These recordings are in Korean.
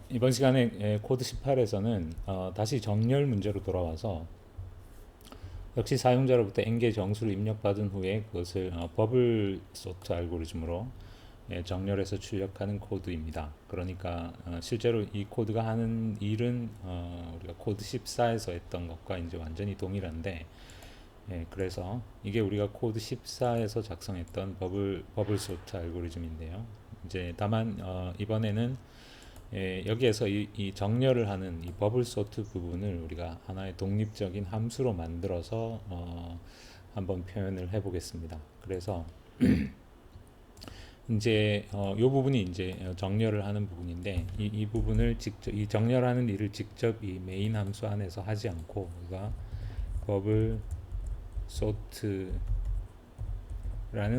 이번 시간에 코드 18에서는 다시 정렬 문제로 돌아와서 역시 사용자로부터 n개 정수를 입력받은 후에 그것을 버블 소트 알고리즘으로 정렬해서 출력하는 코드입니다. 그러니까 실제로 이 코드가 하는 일은 우리가 코드 14에서 했던 것과 이제 완전히 동일한데, 그래서 이게 우리가 코드 14에서 작성했던 버블 소트 알고리즘인데요. 이제 다만 이번에는 여기에서 이 정렬을 하는 이 버블 소트 부분을 우리가 하나의 독립적인 함수로 만들어서 한번 표현을 해 보겠습니다. 그래서 이제 이 부분이 이제 정렬을 하는 부분인데, 이 부분을 직접 이 정렬하는 일을 직접 이 메인 함수 안에서 하지 않고 우리가 버블 소트라는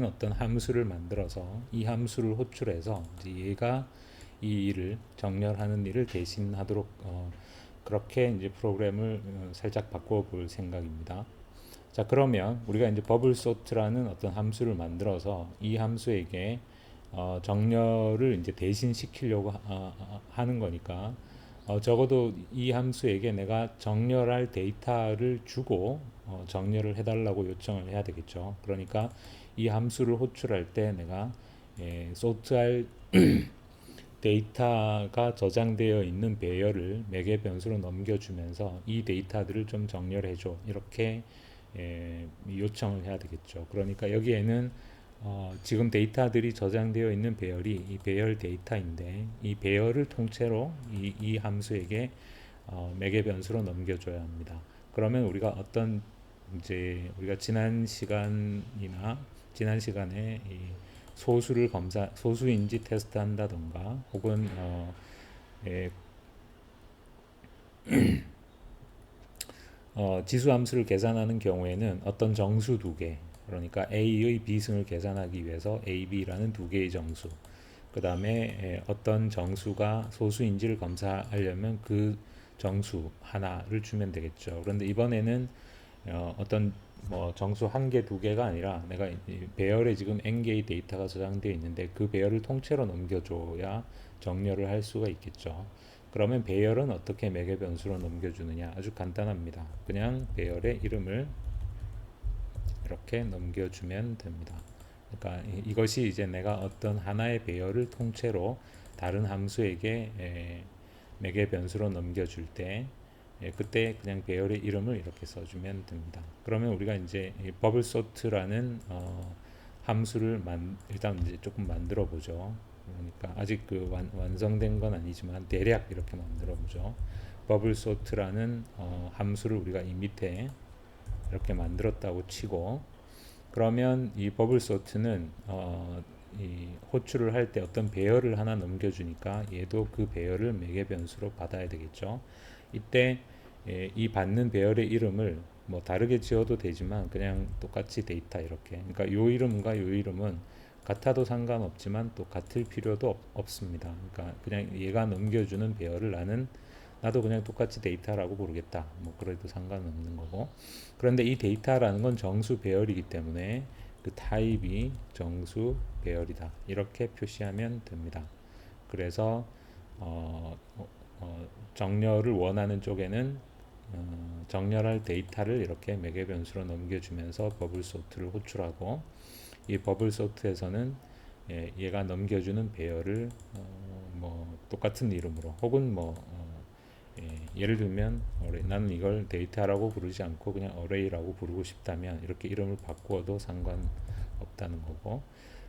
어떤 함수를 만들어서 이 함수를 호출해서 이제 얘가 이 일을 정렬하는 일을 대신하도록 그렇게 이제 프로그램을 살짝 바꿔 볼 생각입니다. 자, 그러면 우리가 이제 버블 소트라는 어떤 함수를 만들어서 이 함수에게 정렬을 이제 대신 시키려고 하는 거니까 적어도 이 함수에게 내가 정렬할 데이터를 주고 정렬을 해달라고 요청을 해야 되겠죠. 그러니까 이 함수를 호출할 때 내가 소트할 데이터가 저장되어 있는 배열을 매개 변수로 넘겨주면서 이 데이터들을 좀 정렬해줘, 이렇게 요청을 해야 되겠죠. 그러니까 여기에는 지금 데이터들이 저장되어 있는 배열이 이 배열 데이터인데, 이 배열을 통째로 이 함수에게 매개 변수로 넘겨줘야 합니다. 그러면 우리가 이제 우리가 지난 시간에 이 소수인지 테스트한다던가, 혹은 예, 지수 함수를 계산하는 경우에는 어떤 정수 두 개, 그러니까 a의 비승을 계산하기 위해서 a, b라는 두 개의 정수, 그 다음에 어떤 정수가 소수인지를 검사하려면 그 정수 하나를 주면 되겠죠. 그런데 이번에는 어떤 뭐 정수 한 개, 두 개가 아니라 내가 배열에 지금 n 개의 데이터가 저장되어 있는데 그 배열을 통째로 넘겨줘야 정렬을 할 수가 있겠죠. 그러면 배열은 어떻게 매개 변수로 넘겨주느냐? 아주 간단합니다. 그냥 배열의 이름을 이렇게 넘겨주면 됩니다. 그러니까 이것이 이제 내가 어떤 하나의 배열을 통째로 다른 함수에게 매개 변수로 넘겨줄 때, 그때 그냥 배열의 이름을 이렇게 써주면 됩니다. 그러면 우리가 이제 이 버블 소트라는 함수를 일단 이제 조금 만들어 보죠. 그러니까 아직 그 완성된 건 아니지만 대략 이렇게 만들어 보죠. 버블 소트라는 함수를 우리가 이 밑에 이렇게 만들었다고 치고, 그러면 이 버블 소트는 이 호출을 할 때 어떤 배열을 하나 넘겨주니까 얘도 그 배열을 매개 변수로 받아야 되겠죠. 이때 이 받는 배열의 이름을 뭐 다르게 지어도 되지만 그냥 똑같이 데이터 이렇게, 그러니까 요 이름과 요 이름은 같아도 상관없지만 또 같을 필요도 없습니다. 그러니까 그냥 얘가 넘겨주는 배열을 나도 그냥 똑같이 데이터라고 부르겠다, 뭐 그래도 상관없는 거고. 그런데 이 데이터라는 건 정수 배열이기 때문에 그 타입이 정수 배열이다, 이렇게 표시하면 됩니다. 그래서 정렬을 원하는 쪽에는 정렬할 데이터를 이렇게 매개 변수로 넘겨주면서 버블 소트를 호출하고, 이 버블 소트에서는 얘가 넘겨주는 배열을 뭐 똑같은 이름으로, 혹은 뭐 예를 들면 나는 이걸 데이터라고 부르지 않고 그냥 어레이라고 부르고 싶다면 이렇게 이름을 바꾸어도 상관없다는 거고.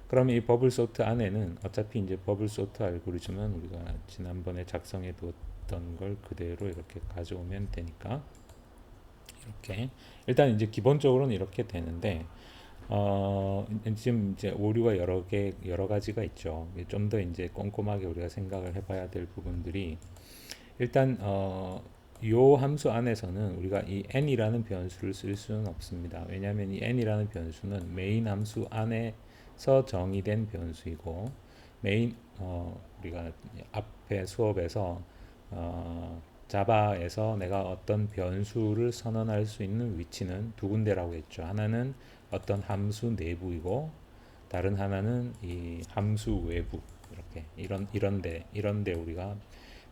그러면 이 버블 소트 안에는 어차피 이제 버블 소트 알고리즘은 우리가 지난번에 작성해 두었던 걸 그대로 이렇게 가져오면 되니까, 이렇게 일단 이제 기본적으로는 이렇게 되는데, 지금 이제 오류가 여러 가지가 있죠. 좀 더 이제 꼼꼼하게 우리가 생각을 해봐야 될 부분들이, 일단 요 함수 안에서는 우리가 이 n이라는 변수를 쓸 수는 없습니다. 왜냐하면 이 n이라는 변수는 메인 함수 안에서 정의된 변수이고, 우리가 앞에 수업에서 자바에서 내가 어떤 변수를 선언할 수 있는 위치는 두 군데라고 했죠. 하나는 어떤 함수 내부이고, 다른 하나는 이 함수 외부, 이렇게 이런데 우리가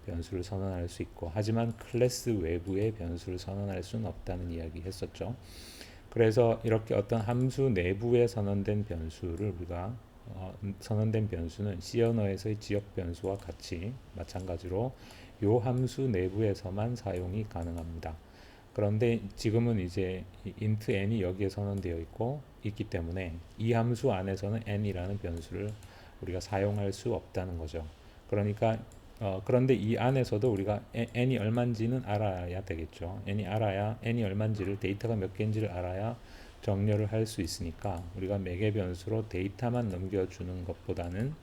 변수를 선언할 수 있고, 하지만 클래스 외부의 변수를 선언할 수는 없다는 이야기 했었죠. 그래서 이렇게 어떤 함수 내부에 선언된 변수를 우리가 선언된 변수는 C 언어에서의 지역 변수와 같이 마찬가지로 요 함수 내부에서만 사용이 가능합니다. 그런데 지금은 이제 int n이 여기에 선언되어 있기 때문에 이 함수 안에서는 n이라는 변수를 우리가 사용할 수 없다는 거죠. 그러니까 그런데 이 안에서도 우리가 n이 얼마인지는 알아야 되겠죠. n이 얼마인지를, 데이터가 몇 개인지를 알아야 정렬을 할 수 있으니까 우리가 매개 변수로 데이터만 넘겨주는 것보다는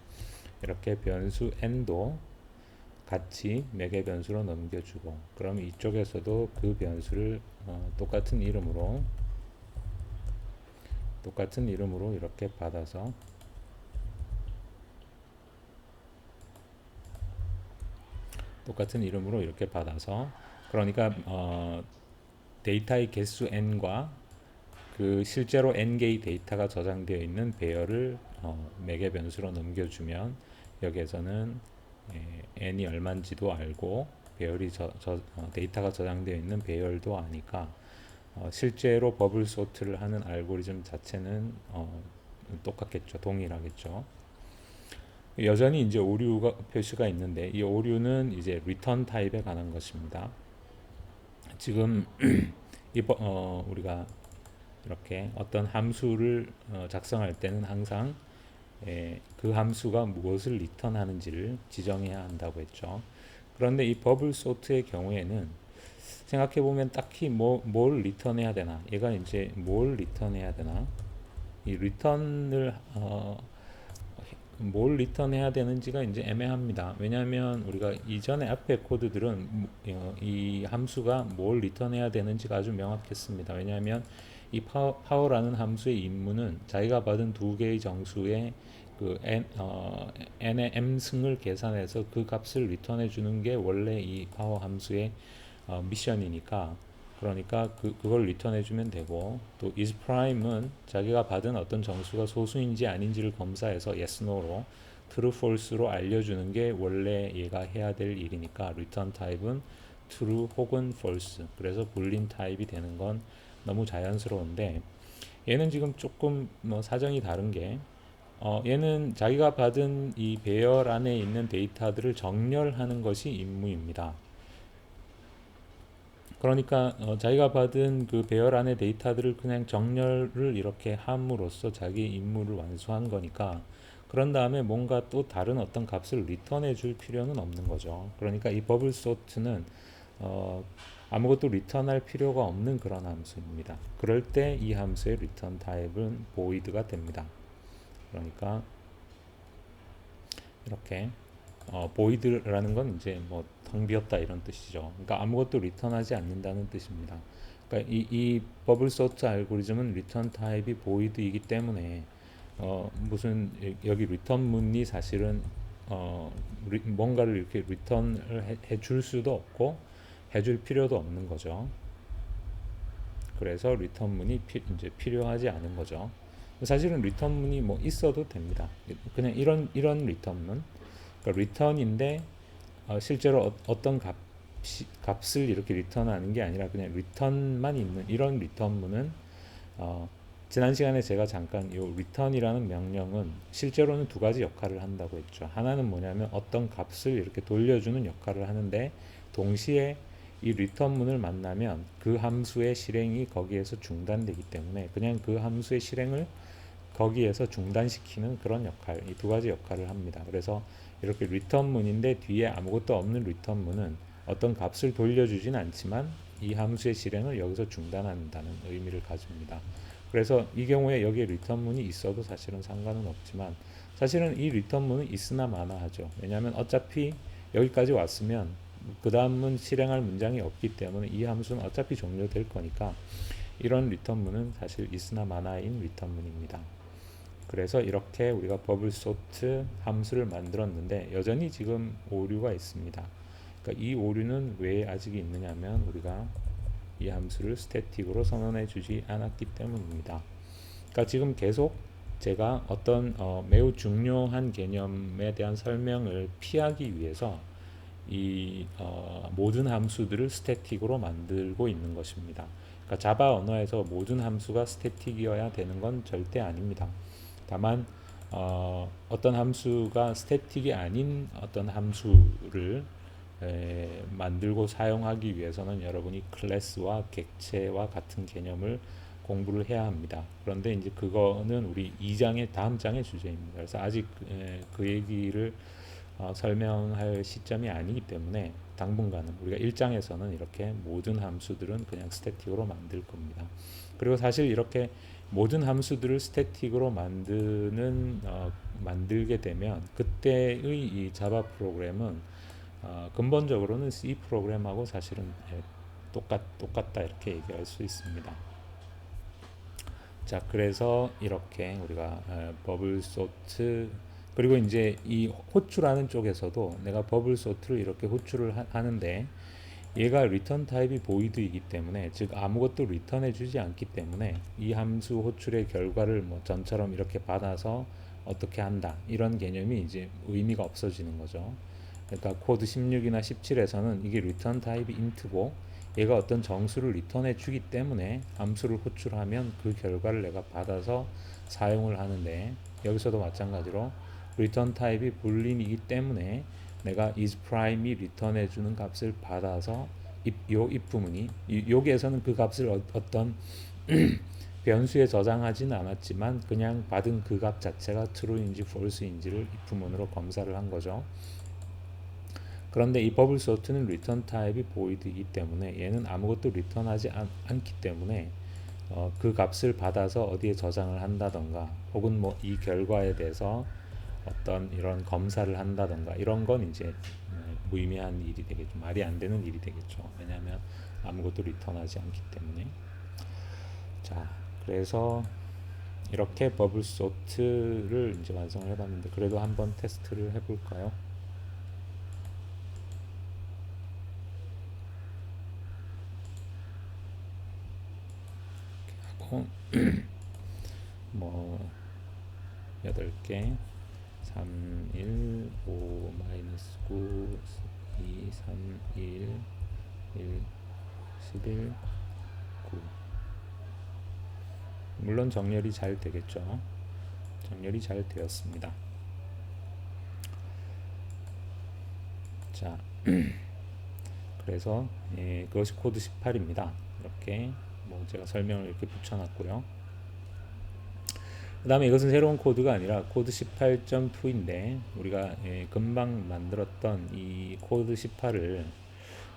이렇게 변수 n도 같이 매개 변수로 넘겨주고, 그럼 이쪽에서도 그 변수를 똑같은 이름으로 이렇게 받아서 그러니까 데이터의 개수 n과 그 실제로 n개의 데이터가 저장되어 있는 배열을 매개 변수로 넘겨주면 여기에서는 n이 얼마인지도 알고 배열이 데이터가 저장되어 있는 배열도 아니까 실제로 버블 소트를 하는 알고리즘 자체는 똑같겠죠. 동일하겠죠. 여전히 이제 오류가 표시가 있는데, 이 오류는 이제 return 타입에 관한 것입니다. 지금 우리가 이렇게 어떤 함수를 작성할 때는 항상 그 함수가 무엇을 리턴하는지를 지정해야 한다고 했죠. 그런데 이 버블 소트의 경우에는 생각해 보면 딱히 뭘 리턴해야 되나, 얘가 이제 뭘 리턴해야 되나, 이 리턴을 뭘 리턴해야 되는지가 이제 애매합니다. 왜냐하면 우리가 이전에 앞에 코드들은 이 함수가 뭘 리턴해야 되는지가 아주 명확했습니다. 왜냐하면 이 파워라는 함수의 임무는 자기가 받은 두 개의 정수의 그 n의 m승을 계산해서 그 값을 리턴해 주는 게 원래 이 파워 함수의 미션이니까, 그러니까 그걸 리턴해 주면 되고, 또 is prime은 자기가 받은 어떤 정수가 소수인지 아닌지를 검사해서 yes, no로 true, false로 알려주는 게 원래 얘가 해야 될 일이니까 return 타입은 true 혹은 false, 그래서 불린 타입이 되는 건 너무 자연스러운데, 얘는 지금 조금 사정이 다른 게 얘는 자기가 받은 이 배열 안에 있는 데이터들을 정렬하는 것이 임무입니다. 그러니까 자기가 받은 그 배열 안의 데이터들을 그냥 정렬을 이렇게 함으로써 자기 임무를 완수한 거니까, 그런 다음에 뭔가 또 다른 어떤 값을 리턴해 줄 필요는 없는 거죠. 그러니까 이 버블 소트는 아무것도 리턴할 필요가 없는 그런 함수입니다. 그럴 때 이 함수의 리턴 타입은 void가 됩니다. 그러니까 이렇게 void라는 건 이제 텅 비었다 이런 뜻이죠. 그러니까 아무것도 리턴하지 않는다는 뜻입니다. 그러니까 이 버블 소트 알고리즘은 리턴 타입이 void이기 때문에 무슨 여기 리턴 문이 사실은 뭔가를 이렇게 리턴을 해줄 수도 없고 해줄 필요도 없는 거죠. 그래서 리턴 문이 이제 필요하지 않은 거죠. 사실은 리턴 문이 있어도 됩니다. 그냥 이런 리턴 문, 그러니까 리턴인데 실제로 어떤 값을 이렇게 리턴하는 게 아니라 그냥 리턴만 있는 이런 리턴문은 지난 시간에 제가 잠깐 이 return이라는 명령은 실제로는 두 가지 역할을 한다고 했죠. 하나는 뭐냐면 어떤 값을 이렇게 돌려주는 역할을 하는데, 동시에 이 return문을 만나면 그 함수의 실행이 거기에서 중단되기 때문에 그냥 그 함수의 실행을 거기에서 중단시키는 그런 역할, 이 두 가지 역할을 합니다. 그래서 이렇게 return문인데 뒤에 아무것도 없는 return문은 어떤 값을 돌려주진 않지만 이 함수의 실행을 여기서 중단한다는 의미를 가집니다. 그래서 이 경우에 여기에 return문이 있어도 사실은 상관은 없지만, 사실은 이 return문은 있으나 마나하죠. 왜냐하면 어차피 여기까지 왔으면 그 다음은 실행할 문장이 없기 때문에 이 함수는 어차피 종료될 거니까 이런 return문은 사실 있으나 마나인 return문입니다. 그래서 이렇게 우리가 버블 소트 함수를 만들었는데 여전히 지금 오류가 있습니다. 그러니까 이 오류는 왜 아직 있느냐면 우리가 이 함수를 스태틱으로 선언해 주지 않았기 때문입니다. 그러니까 지금 계속 제가 어떤 매우 중요한 개념에 대한 설명을 피하기 위해서 모든 함수들을 스태틱으로 만들고 있는 것입니다. 그러니까 자바 언어에서 모든 함수가 스태틱이어야 되는 건 절대 아닙니다. 다만 어떤 함수가 스태틱이 아닌 어떤 함수를 만들고 사용하기 위해서는 여러분이 클래스와 객체와 같은 개념을 공부를 해야 합니다. 그런데 이제 그거는 우리 2장의 다음 장의 주제입니다. 그래서 아직 그 얘기를 설명할 시점이 아니기 때문에 당분간은 우리가 1장에서는 이렇게 모든 함수들은 그냥 스태틱으로 만들 겁니다. 그리고 사실 이렇게 모든 함수들을 스태틱으로 만들게 되면 그때의 이 자바 프로그램은 근본적으로는 C 프로그램하고 사실은 똑같다 이렇게 얘기할 수 있습니다. 자, 그래서 이렇게 우리가 버블 소트 그리고 이제 이 호출하는 쪽에서도 내가 버블 소트를 이렇게 호출을 하는데 얘가 리턴 타입이 보이드이기 때문에 즉 아무것도 리턴해 주지 않기 때문에 이 함수 호출의 결과를 뭐 전처럼 이렇게 받아서 어떻게 한다 이런 개념이 이제 의미가 없어지는 거죠. 그러니까 코드 16이나 17에서는 이게 리턴 타입이 int고 얘가 어떤 정수를 리턴해 주기 때문에 함수를 호출하면 그 결과를 내가 받아서 사용을 하는데 여기서도 마찬가지로 리턴 타입이 불린이기 때문에 내가 isPrime이 리턴해 주는 값을 받아서 요 if 부분이 여기에서는 그 값을 어떤 변수에 저장하지는 않았지만 그냥 받은 그 값 자체가 true인지 false인지를 if 부분으로 검사를 한 거죠. 그런데 이 버블 소트는 리턴 타입이 보이드이기 때문에 얘는 아무것도 리턴하지 않기 때문에 그 값을 받아서 어디에 저장을 한다던가 혹은 뭐 이 결과에 대해서 어떤 이런 검사를 한다던가 이런 건 이제 무의미한 일이 되겠죠. 말이 안 되는 일이 되겠죠. 왜냐하면 아무것도 리턴하지 않기 때문에. 자, 그래서 이렇게 버블 소트를 이제 완성을 해봤는데 그래도 한번 테스트를 해볼까요? 하고 뭐 8개 3, 1, 5, 마이너스 9, 2, 3, 1, 1, 11, 9 물론 정렬이 잘 되겠죠. 정렬이 잘 되었습니다. 자, 그래서 그것이 코드 18입니다. 이렇게 뭐 제가 설명을 이렇게 붙여놨고요. 그 다음에 이것은 새로운 코드가 아니라 코드 18.2인데 우리가 금방 만들었던 이 코드 18을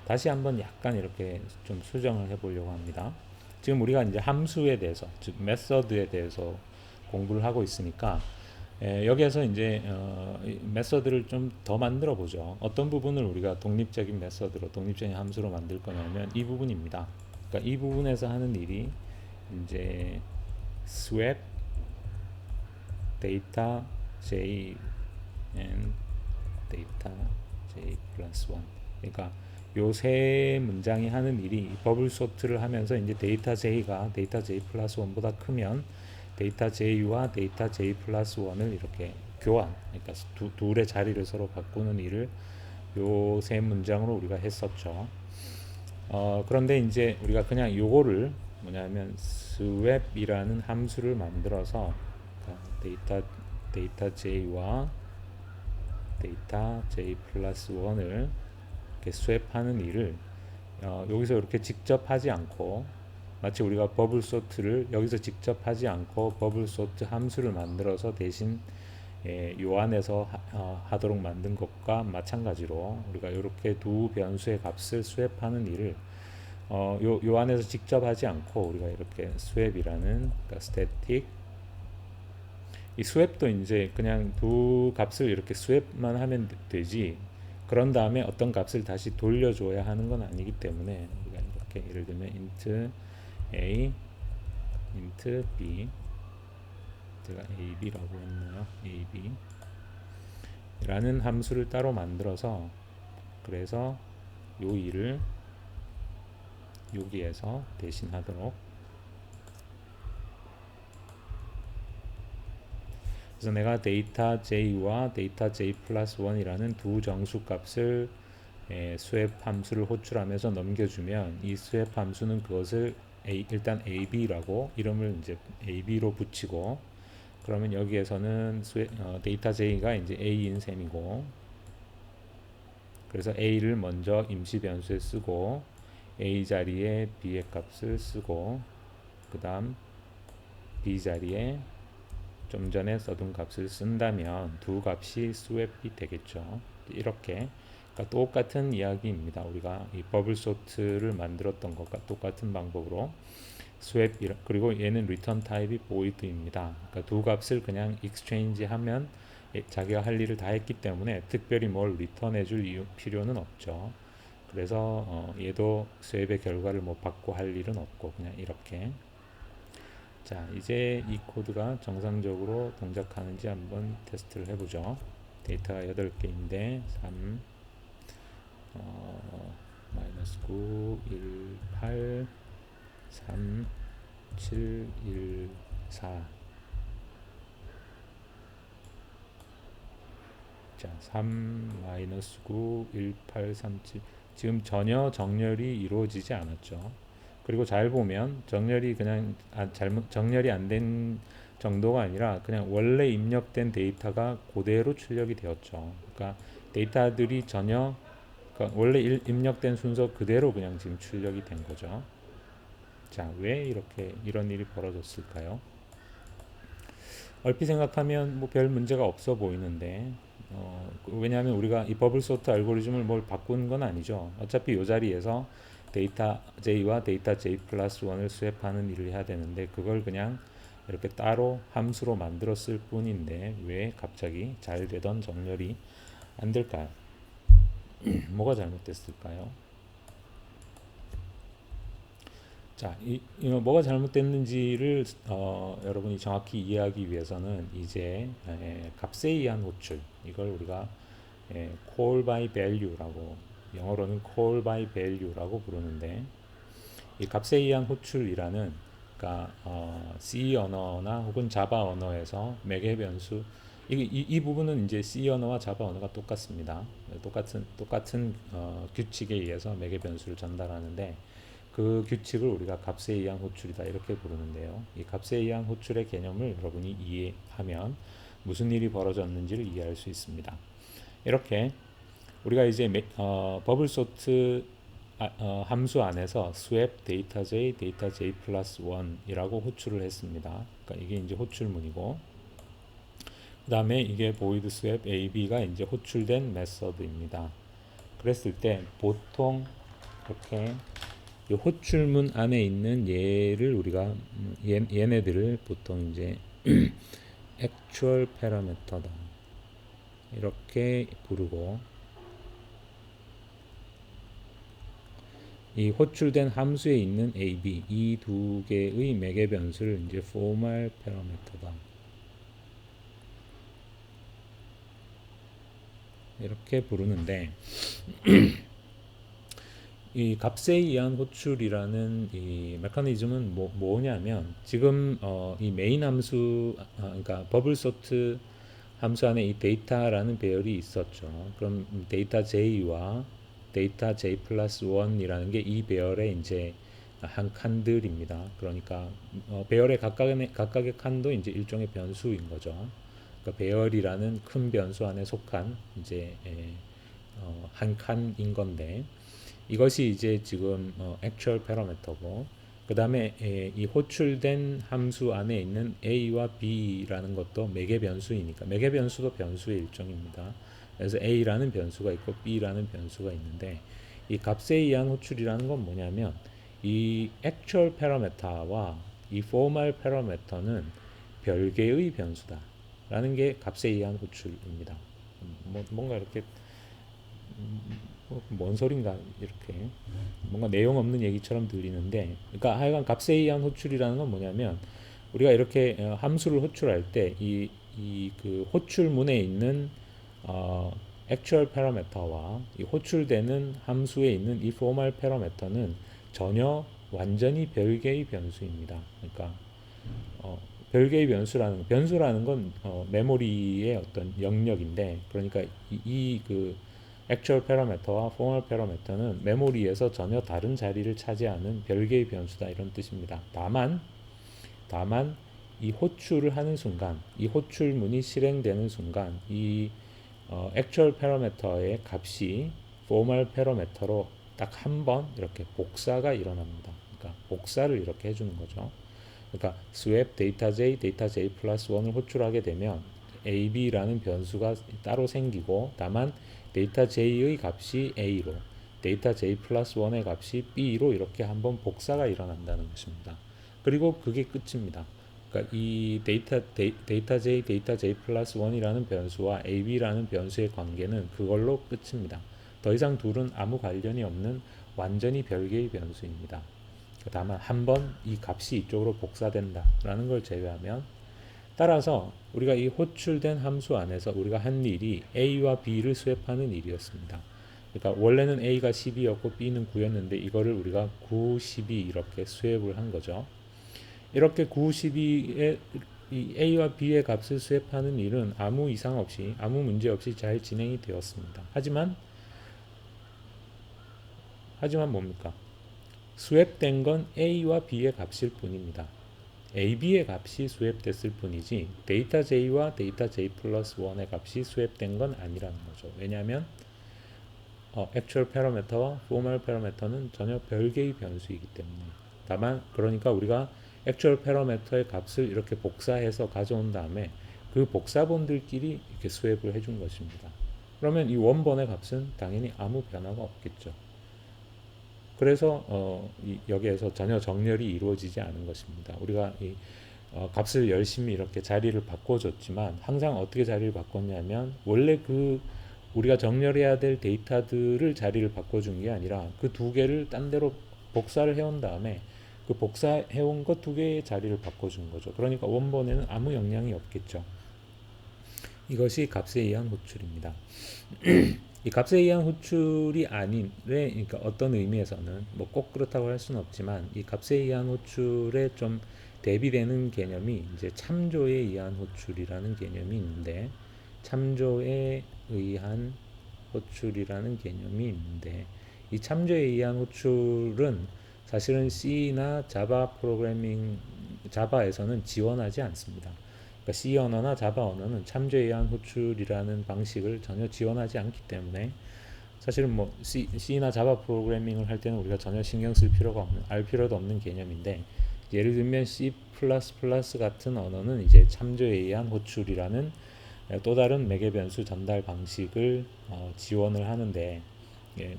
다시 한번 약간 이렇게 좀 수정을 해보려고 합니다. 지금 우리가 이제 함수에 대해서 즉 메서드에 대해서 공부를 하고 있으니까 여기에서 이제 메서드를 좀 더 만들어 보죠. 어떤 부분을 우리가 독립적인 메서드로 독립적인 함수로 만들 거냐면 이 부분입니다. 그러니까 이 부분에서 하는 일이 이제 swap data j and data j plus 1 그러니까 요 세 문장이 하는 일이 버블 소트를 하면서 이제 데이터 j가 데이터 j 플러스 1보다 크면 데이터 j와 데이터 j 플러스 1을 이렇게 교환 그러니까 둘의 자리를 서로 바꾸는 일을 요 세 문장으로 우리가 했었죠. 그런데 이제 우리가 그냥 요거를 뭐냐면 swap이라는 함수를 만들어서 데이터 j와 데이터 j 플러스 1을 이렇게 스왑하는 일을 여기서 이렇게 직접 하지 않고 마치 우리가 버블 소트를 여기서 직접 하지 않고 버블 소트 함수를 만들어서 대신 요 안에서 하도록 만든 것과 마찬가지로 우리가 이렇게 두 변수의 값을 스왑하는 일을 요 안에서 직접 하지 않고 우리가 이렇게 스왑이라는 그러니까 스태틱 이 스왑도 이제 그냥 두 값을 이렇게 스왑만 하면 되지 그런 다음에 어떤 값을 다시 돌려줘야 하는 건 아니기 때문에 우리가 이렇게 예를 들면 int a int b 제가 ab라고 했나요? ab 라는 함수를 따로 만들어서 그래서 요 일을 여기에서 대신하도록 그래서 내가 데이터 j와 데이터 j 플러스 1이라는 두 정수 값을 스왑 함수를 호출하면서 넘겨주면 이 스왑 함수는 그것을 일단 AB라고 이름을 이제 AB로 붙이고, 그러면 여기에서는 데이터 J가 이제 A인 셈이고, 그래서 A를 먼저 임시 변수에 쓰고 A 자리에 B의 값을 쓰고, 그 다음 B 자리에 좀 전에 써둔 값을 쓴다면 두 값이 스왑이 되겠죠. 이렇게, 그러니까 똑같은 이야기입니다. 우리가 이 버블 소트를 만들었던 것과 똑같은 방법으로 스왑, 그리고 얘는 리턴 타입이 보이드입니다. 그러니까 두 값을 그냥 익스체인지 하면 자기가 할 일을 다 했기 때문에 특별히 뭘 리턴해 줄 필요는 없죠. 그래서 얘도 스왑의 결과를 뭐 받고 할 일은 없고 그냥 이렇게. 자, 이제 이 코드가 정상적으로 동작하는지 한번 테스트를 해보죠. 데이터가 8개인데 3 마이너스 9 1 8 3 7 1 4. 자, 3 마이너스 9 1 8 3 7. 지금 전혀 정렬이 이루어지지 않았죠. 그리고 잘 보면 정렬이 그냥 정렬이 안 된 정도가 아니라 그냥 원래 입력된 데이터가 그대로 출력이 되었죠. 그러니까 데이터들이 전혀, 그러니까 원래 입력된 순서 그대로 그냥 지금 출력이 된 거죠. 자, 왜 이렇게 이런 일이 벌어졌을까요? 얼핏 생각하면 뭐 별 문제가 없어 보이는데, 왜냐하면 우리가 이 버블 소트 알고리즘을 뭘 바꾼 건 아니죠. 어차피 이 자리에서 데이터 J와 데이터 J 플러스 1을 수합하는 일을 해야 되는데 그걸 그냥 이렇게 따로 함수로 만들었을 뿐인데 왜 갑자기 잘 되던 정렬이 안 될까요? 뭐가 잘못됐을까요? 자, 뭐가 잘못됐는지를 여러분이 정확히 이해하기 위해서는 이제 값에 의한 호출, 이걸 우리가 call by value라고, 영어로는 call by value라고 부르는데, 이 값에 의한 호출이라는, 그러니까 C 언어나 혹은 자바 언어에서 매개 변수, 이 부분은 이제 C 언어와 자바 언어가 똑같습니다. 똑같은 규칙에 의해서 매개 변수를 전달하는데, 그 규칙을 우리가 값에 의한 호출이다 이렇게 부르는데요. 이 값에 의한 호출의 개념을 여러분이 이해하면 무슨 일이 벌어졌는지를 이해할 수 있습니다. 이렇게 우리가 이제 버블 소트 함수 안에서 스왑 데이터 J, 데이터 J 플러스 1이라고 호출을 했습니다. 그러니까 이게 이제 호출문이고, 그 다음에 이게 void 스왑 AB가 이제 호출된 메서드입니다. 그랬을 때 보통 이렇게 이 호출문 안에 있는 얘를 우리가 얘네들을 보통 이제 actual parameter다 이렇게 부르고, 이 호출된 함수에 있는 AB 이 두 개의 매개 변수를 이제 formal parameter다 이렇게 부르는데, 이 값에 의한 호출이라는 이 메커니즘은 뭐냐면 지금 이 메인 함수, 그러니까 버블 소트 함수 안에 이 데이터라는 배열이 있었죠. 그럼 데이터 J와 데이터 J 플러스 1이라는 게 이 배열의 이제 한 칸들입니다. 그러니까 배열의 각각의 칸도 이제 일종의 변수인 거죠. 그러니까 배열이라는 큰 변수 안에 속한 이제 한 칸인 건데, 이것이 이제 지금 actual parameter고, 그 다음에 이 호출된 함수 안에 있는 a와 b라는 것도 매개 변수이니까 매개 변수도 변수의 일종입니다. 그래서 a라는 변수가 있고 b라는 변수가 있는데, 이 값에 의한 호출이라는 건 뭐냐면 이 actual parameter와 이 formal parameter는 별개의 변수다 라는 게 값에 의한 호출입니다. 뭔가 이렇게 뭔 소린가 이렇게 뭔가 내용 없는 얘기처럼 들리는데, 그러니까 하여간 값에 의한 호출이라는 건 뭐냐면 우리가 이렇게 함수를 호출할 때 이 그 호출문에 있는 actual parameter와 이 호출되는 함수에 있는 이 formal parameter는 전혀 완전히 별개의 변수입니다. 그러니까 별개의 변수라는 건 메모리의 어떤 영역인데, 그러니까 이 그 액츄얼 패러미터와 포멀 패러미터는 메모리에서 전혀 다른 자리를 차지하는 별개의 변수다 이런 뜻입니다. 다만 이 호출을 하는 순간, 이 호출문이 실행되는 순간 이 액츄얼 패러미터의 값이 포멀 패러미터로 딱 한 번 이렇게 복사가 일어납니다. 그러니까 복사를 이렇게 해주는 거죠. 그러니까 swap 데이터 j 플러스 1을 호출하게 되면 ab라는 변수가 따로 생기고 다만 데이터 j의 값이 a로 데이터 j 플러스 1의 값이 b로 이렇게 한번 복사가 일어난다는 것입니다. 그리고 그게 끝입니다. 그러니까 이 데이터 j 플러스 1이라는 변수와 ab라는 변수의 관계는 그걸로 끝입니다. 더 이상 둘은 아무 관련이 없는 완전히 별개의 변수입니다. 다만 한 번 이 값이 이쪽으로 복사된다라는 걸 제외하면, 따라서 우리가 이 호출된 함수 안에서 우리가 한 일이 a와 b를 수합하는 일이었습니다. 그러니까 원래는 a가 12였고 b는 9였는데 이거를 우리가 9, 12 이렇게 수합을 한 거죠. 이렇게 9, 12의 이 a와 b의 값을 수합하는 일은 아무 이상 없이, 아무 문제 없이 잘 진행이 되었습니다. 하지만 뭡니까? 수합된 건 a와 b의 값일 뿐입니다. a, b의 값이 수합됐을 뿐이지 데이터 j와 데이터 j 플러스 1의 값이 수합된 건 아니라는 거죠. 왜냐하면 액츄얼 패러미터와 포멀 패러미터는 전혀 별개의 변수이기 때문에. 다만 그러니까 우리가 액츄얼 패러미터의 값을 이렇게 복사해서 가져온 다음에 그 복사본들끼리 이렇게 수합을 해준 것입니다. 그러면 이 원본의 값은 당연히 아무 변화가 없겠죠. 그래서 여기에서 전혀 정렬이 이루어지지 않은 것입니다. 우리가 이 값을 열심히 이렇게 자리를 바꿔줬지만 항상 어떻게 자리를 바꿨냐면 원래 그 우리가 정렬해야 될 데이터들을 자리를 바꿔준 게 아니라 그 두 개를 딴 데로 복사를 해온 다음에 그 복사해온 것 두 개의 자리를 바꿔준 거죠. 그러니까 원본에는 아무 영향이 없겠죠. 이것이 값에 의한 호출입니다. 이 값에 의한 호출이 아닌, 그러니까 어떤 의미에서는 뭐 꼭 그렇다고 할 수는 없지만 이 값에 의한 호출에 좀 대비되는 개념이 이제 참조에 의한 호출이라는 개념이 있는데, 참조에 의한 호출이라는 개념이 있는데 이 참조에 의한 호출은 사실은 C나 자바 자바에서는 지원하지 않습니다. 그러니까 C 언어나 자바 언어는 참조에 의한 호출이라는 방식을 전혀 지원하지 않기 때문에 사실은 뭐 C나 자바 프로그래밍을 할 때는 우리가 전혀 신경 쓸 필요가 없는, 알 필요도 없는 개념인데, 예를 들면 C++ 같은 언어는 이제 참조에 의한 호출이라는 또 다른 매개 변수 전달 방식을 지원을 하는데,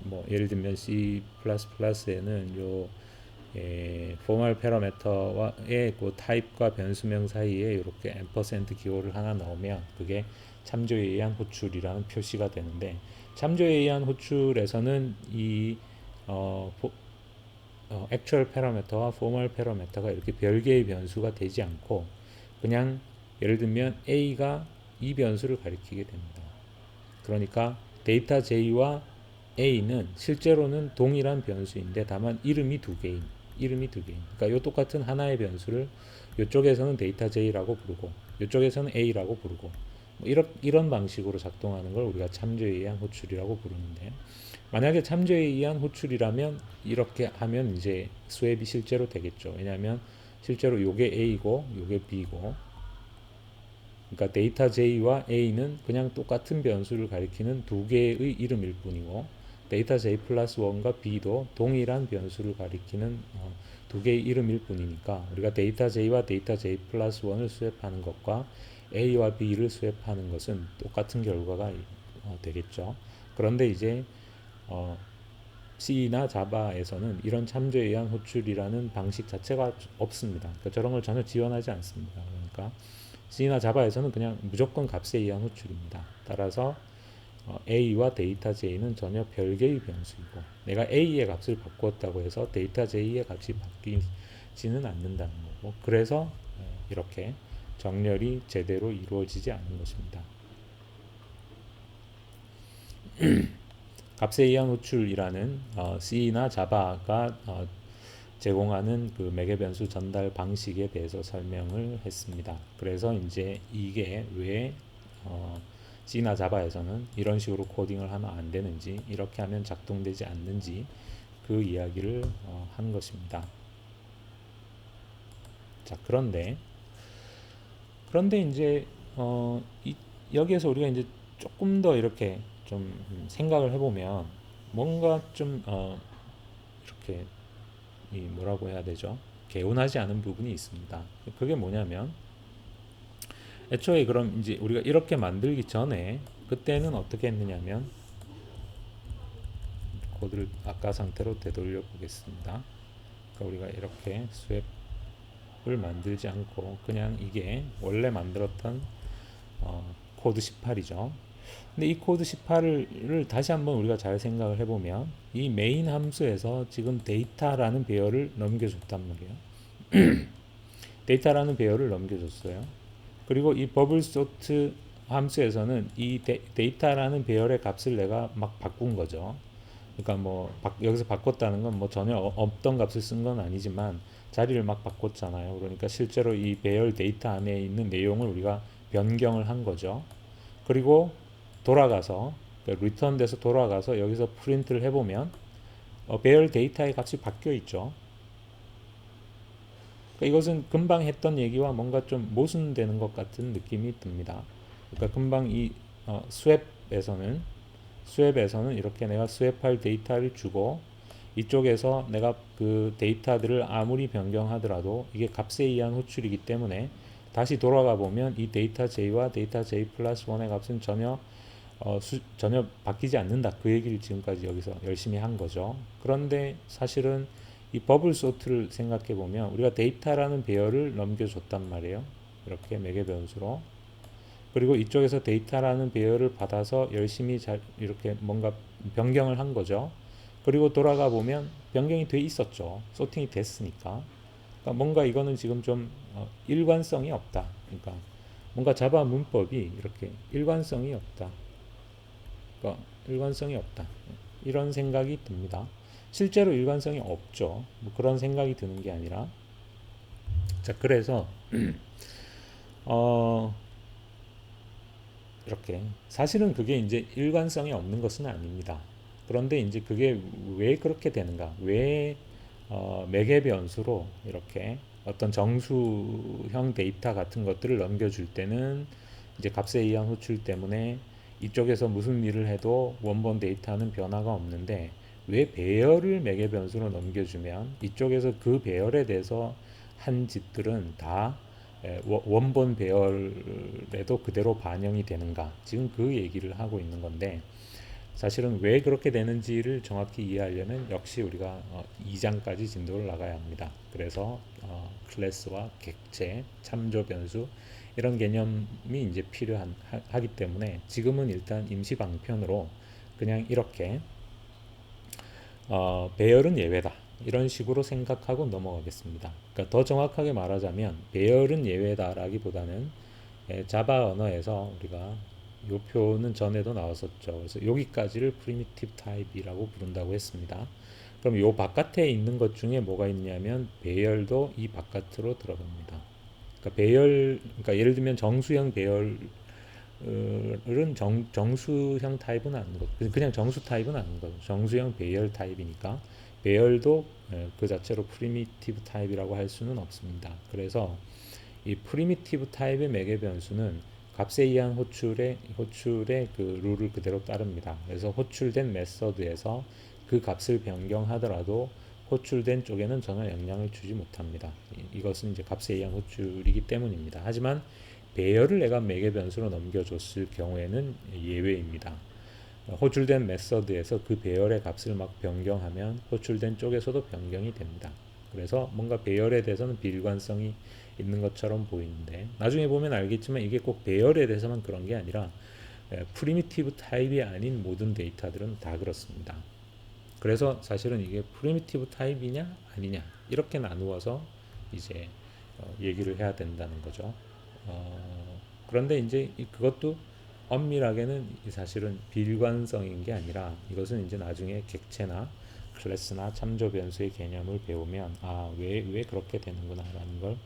뭐 예를 들면 C++에는 요 포멀 패러미터와의 그 타입과 변수명 사이에 이렇게 앰퍼센드 기호를 하나 넣으면 그게 참조에 의한 호출이라는 표시가 되는데, 참조에 의한 호출에서는 이 액츄얼 패러미터와 포멀 패러미터가 이렇게 별개의 변수가 되지 않고 그냥 예를 들면 a가 이 변수를 가리키게 됩니다. 그러니까 데이터 j와 a는 실제로는 동일한 변수인데 다만 이름이 두 개인. 그러니까 이 똑같은 하나의 변수를 이쪽에서는 데이터 j라고 부르고 이쪽에서는 a라고 부르고 뭐 이런 방식으로 작동하는 걸 우리가 참조에 의한 호출이라고 부르는데, 만약에 참조에 의한 호출이라면 이렇게 하면 이제 수합이 실제로 되겠죠. 왜냐하면 실제로 요게 a고 요게 b고, 그러니까 데이터 j와 a는 그냥 똑같은 변수를 가리키는 두 개의 이름일 뿐이고 데이터 j 플러스 1과 b도 동일한 변수를 가리키는 두 개의 이름일 뿐이니까 우리가 데이터 j와 데이터 j 플러스 1을 수합하는 것과 a와 b를 수합하는 것은 똑같은 결과가 되겠죠. 그런데 이제 C나 자바에서는 이런 참조에 의한 호출이라는 방식 자체가 없습니다. 그러니까 저런 걸 전혀 지원하지 않습니다. 그러니까 C나 자바에서는 그냥 무조건 값에 의한 호출입니다. 따라서 A와 데이터 J는 전혀 별개의 변수이고 내가 A의 값을 바꾸었다고 해서 데이터 J의 값이 바뀌지는 않는다는 거고, 그래서 이렇게 정렬이 제대로 이루어지지 않는 것입니다. 값에 의한 호출이라는 C나 자바가 제공하는 그 매개 변수 전달 방식에 대해서 설명을 했습니다. 그래서 이제 이게 왜 C나 자바에서는 이런 식으로 코딩을 하면 안 되는지, 이렇게 하면 작동되지 않는지 그 이야기를 한 것입니다. 자, 그런데 이제 여기에서 우리가 이제 조금 더 이렇게 좀 생각을 해보면 뭔가 좀 이렇게 이 뭐라고 해야 되죠? 개운하지 않은 부분이 있습니다. 그게 뭐냐면 애초에 그럼 이제 우리가 이렇게 만들기 전에 그때는 어떻게 했느냐면 코드를 아까 상태로 되돌려 보겠습니다. 그러니까 우리가 이렇게 스왑을 만들지 않고 그냥 이게 원래 만들었던 코드 18이죠. 근데 이 코드 18을 다시 한번 우리가 잘 생각을 해보면 이 메인 함수에서 지금 데이터라는 배열을 넘겨줬단 말이에요. 데이터라는 배열을 넘겨줬어요. 그리고 이 버블 소트 함수에서는 이 데이터라는 배열의 값을 내가 막 바꾼 거죠. 그러니까 뭐 여기서 바꿨다는 건 뭐 전혀 없던 값을 쓴 건 아니지만 자리를 막 바꿨잖아요. 그러니까 실제로 이 배열 데이터 안에 있는 내용을 우리가 변경을 한 거죠. 그리고 돌아가서 리턴 돼서 돌아가서 여기서 프린트를 해보면 배열 데이터의 값이 바뀌어 있죠. 그러니까 이것은 금방 했던 얘기와 뭔가 좀 모순되는 것 같은 느낌이 듭니다. 그러니까 금방 이 스왑에서는 이렇게 내가 스왑할 데이터를 주고 이쪽에서 내가 그 데이터들을 아무리 변경하더라도 이게 값에 의한 호출이기 때문에 다시 돌아가 보면 이 데이터 J와 데이터 J 플러스 1의 값은 전혀 바뀌지 않는다. 그 얘기를 지금까지 여기서 열심히 한 거죠. 그런데 사실은 이 버블 소트를 생각해 보면 우리가 데이터라는 배열을 넘겨줬단 말이에요. 이렇게 매개 변수로. 그리고 이쪽에서 데이터라는 배열을 받아서 열심히 이렇게 뭔가 변경을 한 거죠. 그리고 돌아가 보면 변경이 돼 있었죠. 소팅이 됐으니까. 그러니까 뭔가 이거는 지금 좀 일관성이 없다. 그러니까 뭔가 자바 문법이 이렇게 일관성이 없다. 그러니까 일관성이 없다. 이런 생각이 듭니다. 실제로 일관성이 없죠. 뭐 그런 생각이 드는 게 아니라 자 그래서 이렇게 사실은 그게 이제 일관성이 없는 것은 아닙니다. 그런데 이제 그게 왜 그렇게 되는가? 왜 매개 변수로 이렇게 어떤 정수형 데이터 같은 것들을 넘겨줄 때는 이제 값에 의한 호출 때문에 이쪽에서 무슨 일을 해도 원본 데이터는 변화가 없는데 왜 배열을 매개 변수로 넘겨주면 이쪽에서 그 배열에 대해서 한 짓들은 다 원본 배열에도 그대로 반영이 되는가? 지금 그 얘기를 하고 있는 건데 사실은 왜 그렇게 되는지를 정확히 이해하려면 역시 우리가 2장까지 진도를 나가야 합니다. 그래서 클래스와 객체, 참조 변수 이런 개념이 이제 필요하기 때문에 지금은 일단 임시 방편으로 그냥 이렇게 배열은 예외다. 이런 식으로 생각하고 넘어가겠습니다. 그러니까 더 정확하게 말하자면 배열은 예외다라기보다는 자바 언어에서 우리가 이 표는 전에도 나왔었죠. 그래서 여기까지를 프리미티브 타입이라고 부른다고 했습니다. 그럼 이 바깥에 있는 것 중에 뭐가 있냐면 배열도 이 바깥으로 들어갑니다. 그러니까 예를 들면 정수형 배열은 정수형 타입은 아닌 거, 그냥 정수 타입은 아닌 거죠. 정수형 배열 타입이니까 배열도 그 자체로 프리미티브 타입이라고 할 수는 없습니다. 그래서 이 프리미티브 타입의 매개 변수는 값에 의한 호출의 그 룰을 그대로 따릅니다. 그래서 호출된 메서드에서 그 값을 변경하더라도 호출된 쪽에는 전혀 영향을 주지 못합니다. 이것은 이제 값에 의한 호출이기 때문입니다. 하지만 배열을 내가 매개 변수로 넘겨줬을 경우에는 예외입니다. 호출된 메서드에서 그 배열의 값을 막 변경하면 호출된 쪽에서도 변경이 됩니다. 그래서 뭔가 배열에 대해서는 비일관성이 있는 것처럼 보이는데 나중에 보면 알겠지만 이게 꼭 배열에 대해서만 그런 게 아니라 프리미티브 타입이 아닌 모든 데이터들은 다 그렇습니다. 그래서 사실은 이게 프리미티브 타입이냐 아니냐 이렇게 나누어서 이제 얘기를 해야 된다는 거죠. 그런데 이제 그것도 엄밀하게는 사실은 비일관성인 게 아니라 이것은 이제 나중에 객체나 클래스나 참조 변수의 개념을 배우면 왜 그렇게 되는구나 라는 걸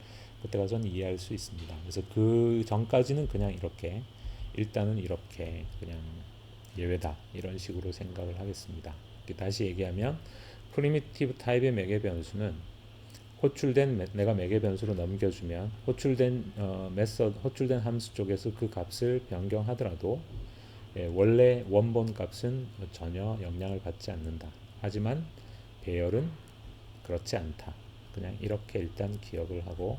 그때 가서는 이해할 수 있습니다. 그래서 그 전까지는 그냥 이렇게 일단은 이렇게 그냥 예외다 이런 식으로 생각을 하겠습니다. 다시 얘기하면 프리미티브 타입의 매개 변수는 내가 매개 변수로 넘겨주면 호출된 함수 쪽에서 그 값을 변경하더라도 원래 원본 값은 전혀 영향을 받지 않는다. 하지만 배열은 그렇지 않다. 그냥 이렇게 일단 기억을 하고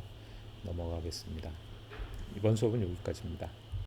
넘어가겠습니다. 이번 수업은 여기까지입니다.